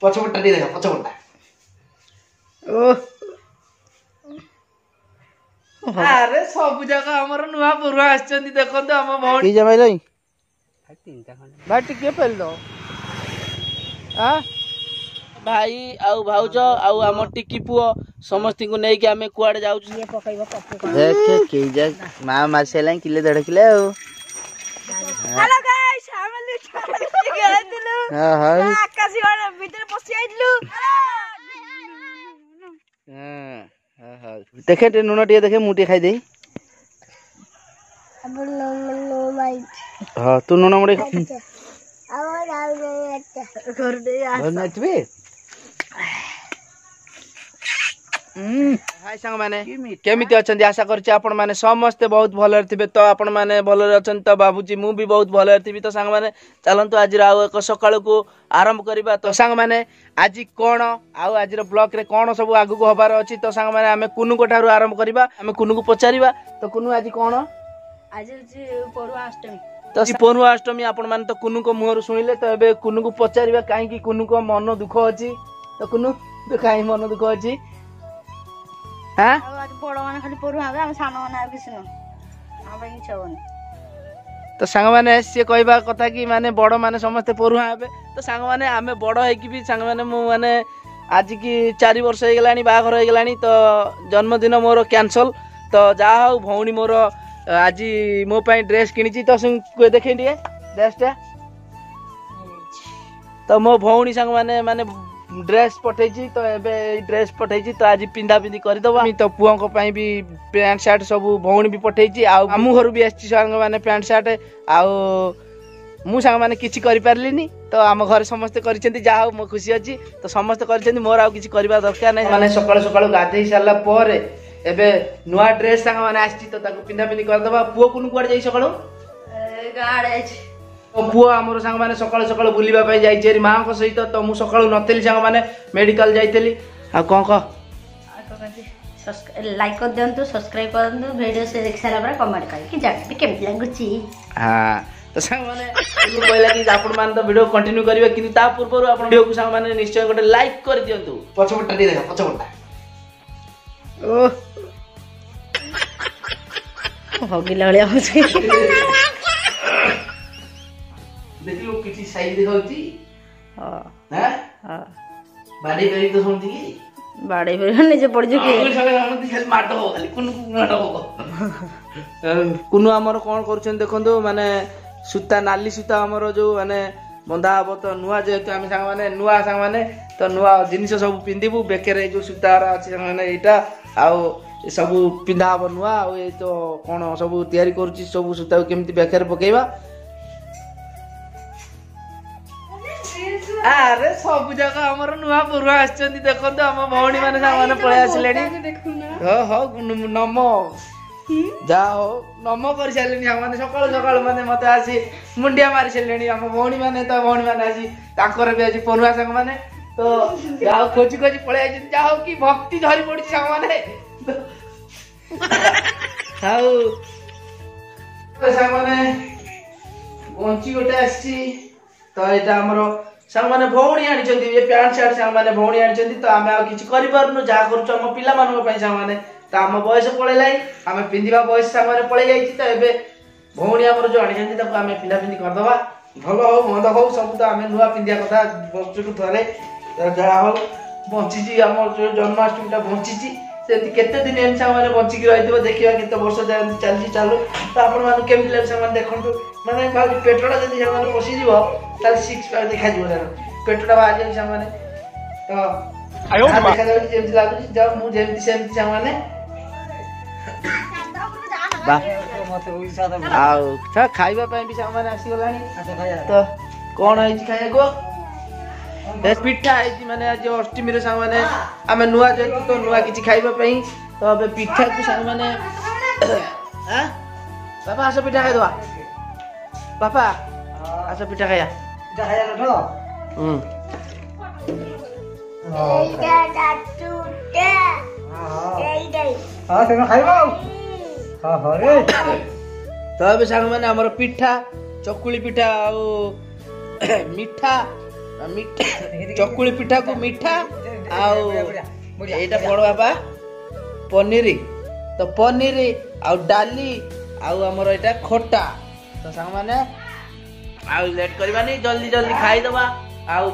पछपटा T देखा पछपटा अरे सब जगह हमर नुआ पुरवा आछंती देखंतो हम भौणी की जमाई लई भाई टिके पेल दो हां भाई आउ भाउज आउ हम टिकी पुओ समस्त को नै कि हमें कुआडे जाउ छी देख के जा मां मारसेला किले 1.5 किलो हेलो गाइस हम लिट्टी गेलु हां हां आकाशी वाला भीतर पसी आइलु हां हां देखे टे नुना टे देखे मुटी खाई दे अब नो माइट हां तू नुना मुटी अब आउ घर दे आ नचबे हाय संग माने केमिति अछंती आशा करछि आपण माने समस्त बहुत भले थिबे तो आपण माने भले अछन तो बाबूजी मु भी बहुत भले थिबी तो संग माने चलंतु आज राव एक सकाळ को आरंभ करबा तो संग माने आज कोन आ आज रो ब्लॉक रे कोन सब आगु को होबार अछि तो संग माने हमें कुनु कोठारु आरंभ करबा हमें कुनु को पचारिबा तो कुनु आज कोन आज परुआ अष्टमी तो परुआ अष्टमी आपण माने तो कुनु को मुहर सुनिले तो एबे कुनु को पचारिबा काहे कि कुनु को मन दुख अछि तो कुनु तो काहे मन दुख अछि हां आज बड़ माने खाली परुआ हम सानो माने आ किछ न हम भाई छवन तो संग माने से कहबा कथा कि माने बड़ माने समस्त परुआ हेबे तो संग माने आमे बड़ है कि भी संग माने मु माने आज की 4 वर्ष हो गलानी बाघर हो गलानी तो जन्मदिन मोर कैंसल तो जा हो भौणी मोर आज मो पई ड्रेस किनिची तो देखे दिए ड्रेसटा तो मो भौणी संग माने ड्रेस पठेची तो एबे ड्रेस पठेची तो आज पिंदा पिंदी कर दबा तो पुओं को पई भी पैंट शर्ट सब भौणी भी पठेची आ हमु घर भी आछि संग माने पैंट शर्ट आ मु संग माने किछि करि परलिनी तो हम घर समस्त करिसेंती जा हो मो खुशी अछि तो समस्त करिसेंती मोर आ किछि करबा दरकार नै माने सकाळ सकाळ गाधै साला परे एबे नुआ ड्रेस संग माने आछि तो ताको पिंदा पिंदी कर दबा पुओ कुन कुआड जाई सकाळ गाड़े अछि पुओ हमर संग माने सकाळ सकाळ बुलिबा पई जाई छेरी मां को सहित तो मु सकाळ नतेली संग माने मेडिकल जाईतेली आ कोन को लाइक कर देंतु सब्सक्राइब कर देंतु वीडियो से देख सारा पर कमेंट कर कि जानि केम लागुची हां तो संग माने कहला कि आपण मान तो वीडियो कंटिन्यू करिवे किंतु ता पूर्व आपण वीडियो को संग माने निश्चय गोटे लाइक कर दियंतु पछपटा दी देखा पछपटा ओ होगिला वाली आछी देखियो किछि साइज देखौती हां हां बाडी पेरी तो सुनती की बाडी पेरी निजे पड़ जो की खाली माटो हो खाली कुनु माटो हो कुनु हमर कोन करछन देखंदो माने सूता नाली सूता हमर जो माने बंधा हबो तो नुआ जेतु हम संग माने नुआ संग माने तो नुआ जिनिस सब पिंदिबु बेकेरे जो सूता अछि संग माने एटा आ सब पिंधा हबो नुआ आ ए तो कोन सब तयारी करछि सब सूता केमति बेकेरे पकेबा अरे सब जगह हमर नुआ पुरवा आछंती देखंतो हम भौणी माने संग माने पळे आछलेनी हो हो नमो जाओ नमो कर सालेनी हम माने सकाळ सकाळ माने मते आसी मुंडिया मारी सालेनी हम भौणी माने आसी ताकर भी आसी पुरवा संग माने तो जाओ खोजी खोजी पळे आछी जाओ की भक्ति धरी पड़ी संग माने हाउ तो संग माने गोंची गोटे आसी तो एटा हमरो संग माने भौणी आनी चंदी ये पैंट शर्ट संग माने भौणी आनी चंदी तो हमें आ किछ करि परनु जा करछ हम पिला मानको पई संग माने तो हम बयस पळेलाई हमें पिंदिबा बयस संग माने पळे जाईची तो एबे भौणी हमर जो आनी चंदी तो हमें पिंदा पिंदी कर दबा भलो हो मंद हो सब तो हमें नुआ पिंदिया कथा बच्चु थरे जा हो बंचीची हमर जो जन्माष्टमीटा बंचीची से केते दिन एम संग माने बंची की रहितबो देखिबा केते वर्ष चलची चालू तो आपण माने केमि ले संग माने देखंतु माने भाई पेटोडा जदी संग माने पसी जीवो ताल 6 पैक देखा जीवो जानो पेटोडा बाजे संग माने तो आयो देखा जाउ जेमति लागु जब मु जेमति सेमति संग माने बा मते ओइ सादा आउ छ खाइबा पई भी संग माने आसी गलानी तो कोन आइची खाया गो दस पिठा आइची माने आज अष्टमी रे संग माने हमें नुआ जेतु तो नुआ किछि खाइबा पई तो अबे पिठा को संग माने हां बाबा आसे पिठा खाइ दवा पापा आसे पिठा खाया लो एटा टाटुटे हां तेनो खाइबो हां हरे तो अबे संग माने हमर पिठा चकुली पिठा आ मिठा चकुली पिठा को मीठा आउ एटा बड़ बाबा पनीर तो पनीर आउ डाली आउ हमर एटा खोटा तो संग माने आउ लेट करबानी जल्दी जल्दी खाई दबा आउ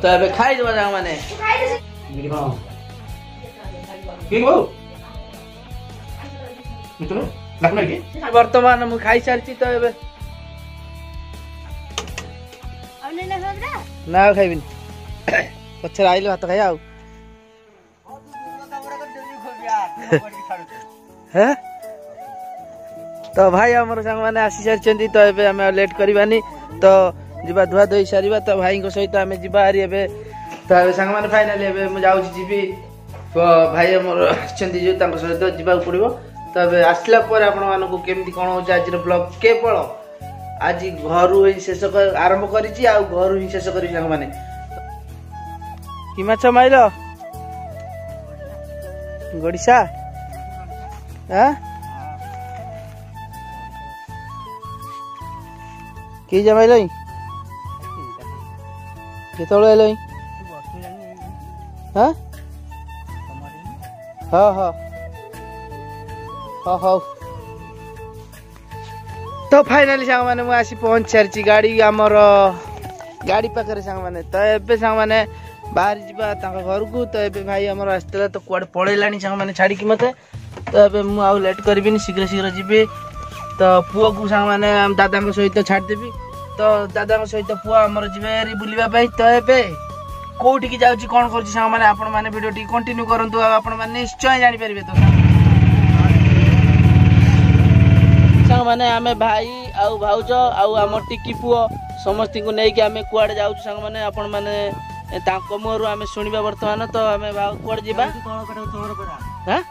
तो अबे खाई दबा संग माने वर्तमान मु खाई सारची तो एबे ना खाइबिन पछर आइले भात खाइ आउ हैं तो भाई हमर संग माने आसी सारचंदी तो एबे हमें लेट करबानी तो जिबा धुआ धोई सारिबा तो भाई को सहित हमें जिबा आरी एबे तो एबे संग माने फाइनली एबे मु जाउ जिबी तो भाई हमर आछंदी जो तांको सहित जिबा पड़िबो तो एबे आसला पर आपण मानको केमती कोन हो आज ब्लॉग केवल आज घरु ही शेष आरंभ करिछि आ घरु ही शेष करि संग माने कि माछ माइलो गडिसा हां कि जमाइलो केतळे एलो हां हां हां हां हां तो फाइनली सांग माने मु आसी पहुंच सारची गाड़ी हमर गाड़ी पाखरे सांग माने तो एबे सांग माने बाहर जिबा ताका घर को तो एबे भाई हमर आस्तला तो कोड पळेलानी सांग माने छाडी कि मते तो एबे मु आउ लेट करबिनी शीघ्र शीघ्र जिबे तो पुओ को सांग माने हम दादा को सहित छाड देबी तो दादा को सहित पुओ हमर जिबे री बुलिबा पई तो एबे कोठी की जाउची कोन करची सांग माने आपण माने वीडियो टी कंटिन्यू करंतु आपण माने निश्चय जानि परिबे तो सांग माने आमे भाई आउ भाउज आउ हमर टिकी पुओ समस्ती को नै कि आमे कुआडे जाउ सांग माने आपण माने ताको मोरु आमे सुनिबा वर्तमान तो आमे भाउ कुआडे जिबा हां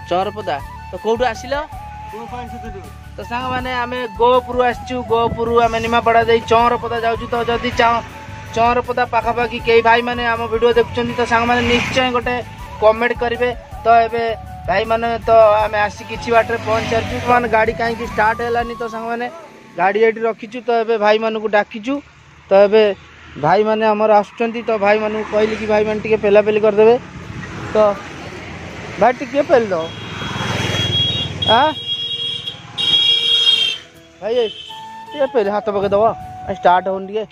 चोरपदा तो कोठु आसिलो तो सांग माने आमे गोपुरु आछू गोपुरु आमे निमापड़ा दे चोरपदा जाउछु तो जदी चोरपदा पाखा पाखी के भाई माने हम वीडियो देखुचंदी तो सांग माने निश्चय गोटे कमेंट करिवे तो एबे भाई माने तो आमे आसी किछि बाटरे पहुंच सरछु माने गाड़ी काहे कि स्टार्ट हेलानी तो संग माने गाड़ी एठी रखिछु तो एबे भाई माने को डाकिछु तो एबे भाई माने हमर आछुचंती तो भाई माने कहली कि भाई माने टिके पेला पेली कर देबे तो भाई टिके पेल दो हां भाई ये पेले हाथ पके दवा स्टार्ट होन दिए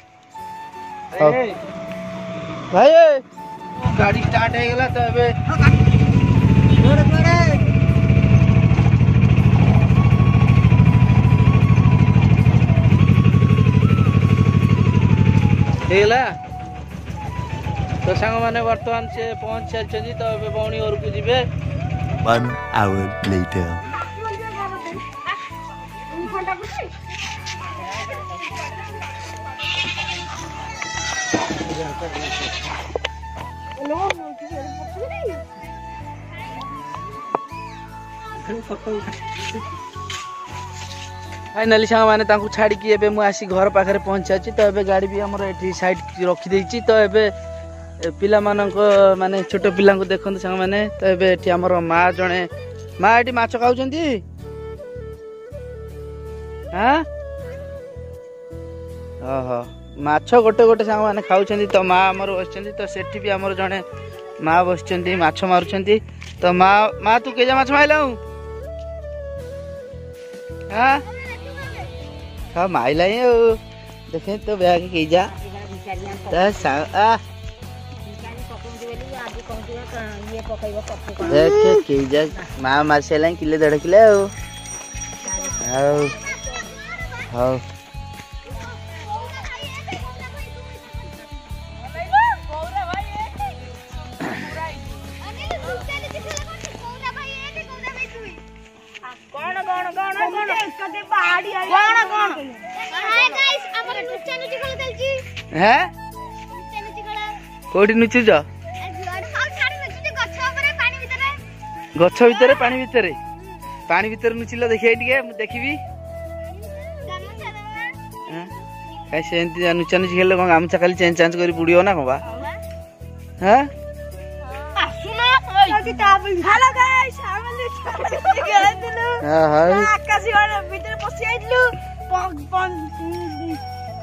भाई गाड़ी स्टार्ट हे गेला तो एबे हेला तो संग माने वर्तमान से पहुंच सारछी तो एबे बौणी और को जिबे 1 hour later फाइनली सांग माने तांको छाड़ी कि एबे मु आसी घर पाखरे पहुंचाची तो एबे गाड़ी भी हमर एठी साइड रखी देछि तो एबे पिला मानको माने छोटो पिला को देखन सांग माने तो एबे एठी हमर मां जणे मां एठी माछ खाउचंती हां ओहो माछ गोटे गोटे सांग माने खाउचंती तो मां हमर बसचंती तो सेठी भी हमर जणे मां बसचंती माछ मारुचंती तो मां तू केजा माछ माइलाउ हां हाँ माइला देखे तो ब्याह के जा देखे माँ मार सारे किले 1.5 किलो हाँ कोठी नुचुज गछ भितर पानी भितर पानी भितर नुचिल देखिए टिके देखिबी कहीं से नुचा नुची खेल कौन गामछा खाली चेंज चांज कर बुड़ियो ना कौन बा हाँ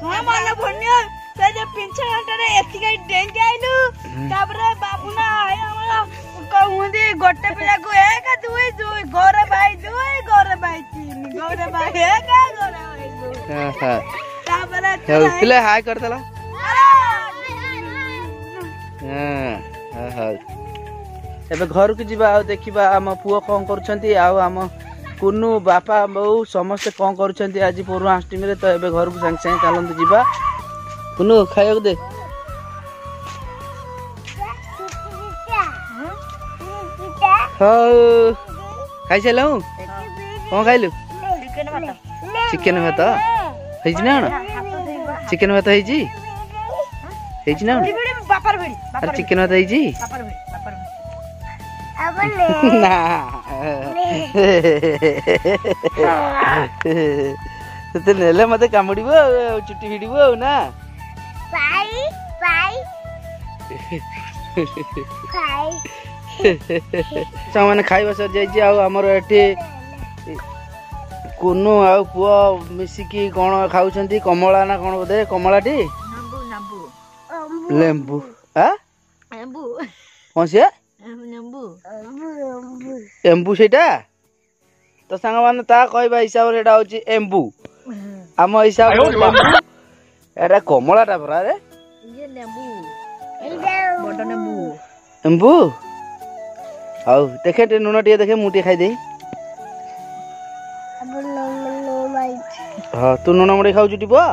ହଁ ମନେ ପଡୁନି ସେ ଯେ ପିଞ୍ଚ ଘଣ୍ଟାରେ ଏତିକି ଡେଙ୍ଗି ଆଇଲୁ ତାପରେ ବାବୁନା ଆମର କହୁନ୍ତି ଗୋଟେ ପିଲାକୁ 1 2 2 ଘରେ ଭାଇ 2 ଘରେ ଭାଇ 3 ଘରେ ଭାଇ 1 ଘରେ ଭାଇ 2 ତାପରେ ପିଲା ହାଇ କରିଦେଲା ଏବେ ଘରକୁ ଯିବା ଆଉ ଦେଖିବା ଆମ ପୁଅ କଣ କରୁଛନ୍ତି ଆଉ ଆମ କୁନୁ ବାପା ବୋଉ ସମସ୍ତେ କଣ କରୁଛନ୍ତି ଆଜି ପୋରୁହାଷ୍ଟମୀରେ। ତ ଏବେ ଘରକୁ ସାଙ୍ଗେ ସାଙ୍ଗେ ଚାଲନ୍ତୁ ଯିବା। କୁନୁ ଖାଇବାକୁ ଦେ। ହଉ ଖାଇସାରିଲୁ କଣ ଖାଇଲୁ? ଚିକେନ ଭାତ ହେଇଛି ନା କଣ? ଚିକେନ ଭାତ ହେଇଛି ହେଇଛି ନା କଣ? ଚିକେନ ଭାତ ହେଇଛି ନା ତତେ ନେଲେ ମତେ କାମୁଡିବ ଆଉ ଚୁଟି ଭିଡିବ ଆଉ ନା ମାନେ ଖାଇବା ସରି ଯାଇଛି ଆଉ ଆମର ଏଠି କୁନୁ ଆଉ ପୁଅ ମିଶିକି କଣ ଖାଉଛନ୍ତି କମଳା ନା କଣ ବୋଧେ କମଳାଟି ଲେମ୍ବୁ କଣ ସିଏ ଏମ୍ବୁ ସେଇଟା ତ ସାଙ୍ଗମାନେ ତା କହିବା ହିସାବରେ ଏଇଟା ହଉଛି ଏମ୍ବୁ ଆମ ହିସାବରେ ଲେମ୍ବୁ ଏଟା କମଳାଟା ପରା ରେ ଏମ୍ବୁ ହଉ ଦେଖେ ଟିକେ ଲୁଣ ଟିକେ ଦେଖେ ମୁଁ ଟିକେ ଖାଇଦେଇ ହଁ ତୁ ଲୁଣ ମୁଢି ଖାଉଛୁ ଟି ପୁଅ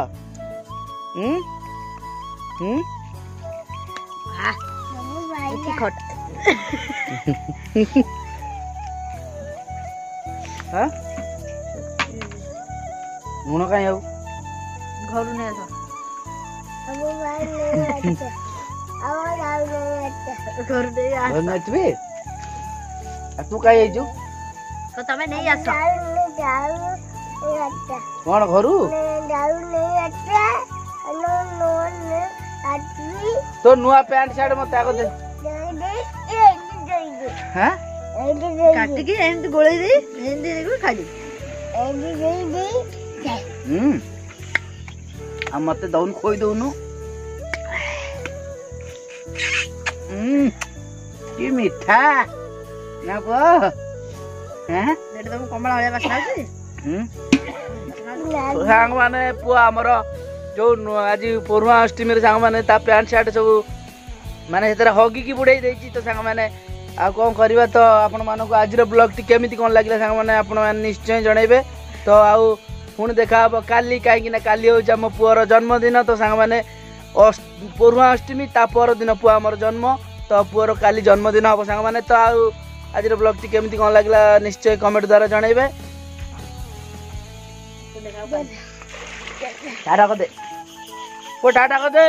ଲୁଣ କାଇଁ ଆଉ ଘରୁ ନେଇ ଆସ ତୁ କାଇଁ ଯାଇଛୁ ତମେ ନେଇ ଆସ କଣ ଘରୁ ତୋ ନୂଆ ପ୍ୟାଣ୍ଟ ସାର୍ଟ ମତେ ଆଗ ଦେ କାଟିକି ଏମିତି ଗୋଳେଇ ଦେଇ ଏମିତି ଖାଲି ଆଉ ମତେ ଦଉନୁ ଖୋଇ ଦଉନୁ କି ମିଠା ନା ପୁଅ କମଳା ଭଳିଆ ବାସ୍ନା ଅଛି ସାଙ୍ଗମାନେ ପୁଅ ଆମର ଯୋଉ ଆଜି ପୋରୁହାଷ୍ଟମୀରେ ସାଙ୍ଗମାନେ ତା ପ୍ୟାଣ୍ଟ ସାର୍ଟ ସବୁ ମାନେ ସେଥିରେ ହଗିକି ବୁଡେଇ ଦେଇଛି ତ ସାଙ୍ଗମାନେ ଆଉ କଣ କରିବା ତ ଆପଣମାନଙ୍କୁ ଆଜିର ବ୍ଲଗଟି କେମିତି କଣ ଲାଗିଲା ସାଙ୍ଗମାନେ ଆପଣମାନେ ନିଶ୍ଚୟ ଜଣେଇବେ ତ ଆଉ ପୁଣି ଦେଖାହବ କାଲି କାହିଁକି ନା କାଲି ହଉଛି ଆମ ପୁଅର ଜନ୍ମଦିନ ତ ସାଙ୍ଗମାନେ ପୋରୁହାଷ୍ଟମୀ ତା ପରଦିନ ପୁଅ ଆମର ଜନ୍ମ ତ ପୁଅର କାଲି ଜନ୍ମଦିନ ହବ ସାଙ୍ଗମାନେ ତ ଆଉ ଆଜିର ବ୍ଲଗଟି କେମିତି କଣ ଲାଗିଲା ନିଶ୍ଚୟ କମେଣ୍ଟ ଦ୍ୱାରା ଜଣେଇବେ ଟାଟା କରିଦେ ଟାଟା କରିଦେ